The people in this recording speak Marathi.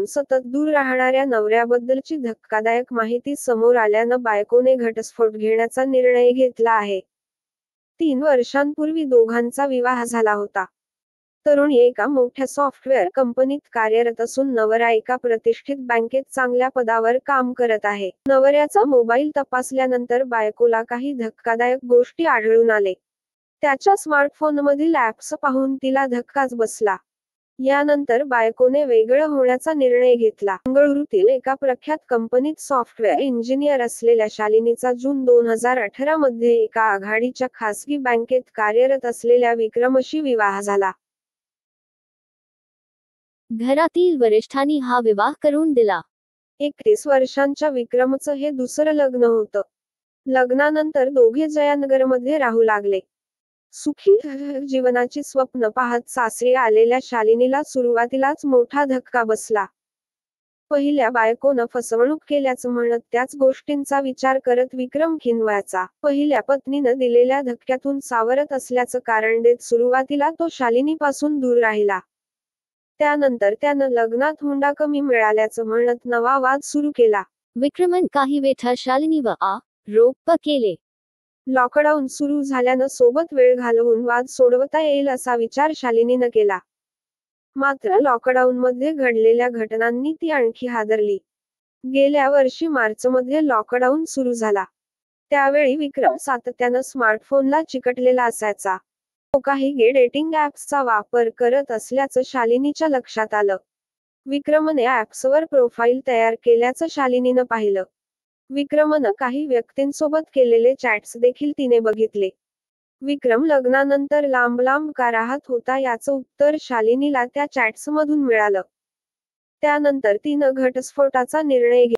सतत दूर राहणाऱ्या नवऱ्याबद्दलची धक्कादायक माहिती समोर आल्यानं बायकोने घटस्फोट घेण्याचा निर्णय घेतला आहे. 3 वर्षांपूर्वी दोघांचा विवाह झाला होता. तरुणी एका मोठ्या सॉफ्टवेअर कंपनीत कार्यरत असून नवरा एका प्रतिष्ठित बँकेत चांगल्या पदावर काम करत आहे. नवऱ्याचा मोबाईल तपासल्यानंतर बायकोला काही धक्कादायक गोष्टी आढळून आले. त्याच्या स्मार्टफोनमधील ॲप्स पाहून तिला धक्काच बसला. यानंतर बायकोने वेगळं होण्याचा निर्णय घेतला. बंगळुरूतील एका प्रख्यात कंपनीत सॉफ्टवेअर इंजिनियर असलेल्या शालिनीचा जून 2018 मध्ये एका आघाडीच्या खासगी बँकेत कार्यरत असलेल्या विक्रमशी विवाह झाला. घरातील वरिष्ठांनी हा विवाह करून दिला. 31 वर्षांच्या विक्रमचं हे दुसरं लग्न होतं. लग्नानंतर दोघे जयनगरमध्ये राहू लागले. सुखी जीवनाची स्वप्न पाहत सासरी आलेल्या शालिनीला सुरुवातीलाच मोठा धक्का बसला. पहिल्या बायकोनं फसवणूक केल्याचं म्हणत त्याच गोष्टींचा विचार करत विक्रम खिंनवायचा. पहिल्या पत्नीनं दिलेल्या धक्क्यातून सावरत असल्याचं कारण देत सुरुवातीला तो शालिनीपासून दूर राहिला. त्यानंतर त्यानं लग्नात हुंडा कमी मिळाल्याचं म्हणत नवा वाद सुरू केला. विक्रमन काही वेळा शालिनी व आरोप केले. लॉकडाऊन सुरू झाल्यानं सोबत वेळ घालवून वाद सोडवता येईल असा विचार शालिनीनं केला. मात्र लॉकडाऊनमध्ये घडलेल्या घटनांनी ती आणखी हादरली. गेल्या वर्षी मार्चमध्ये लॉकडाऊन सुरू झाला. त्यावेळी विक्रम सातत्यानं स्मार्टफोनला चिकटलेला असायचा. तो काही डेटिंग ॲप्सचा वापर करत असल्याचं शालिनीच्या लक्षात आलं. विक्रमने ॲप्सवर प्रोफाईल तयार केल्याचं शालिनीनं पाहिलं. विक्रमनं काही व्यक्तींसोबत केलेले चॅट्स देखील तिने बघितले. विक्रम लग्नानंतर लांब लांब का राहत होता याचं उत्तर शालिनीला त्या चॅट्समधून मिळालं. त्यानंतर तिनं घटस्फोटाचा निर्णय घेतला.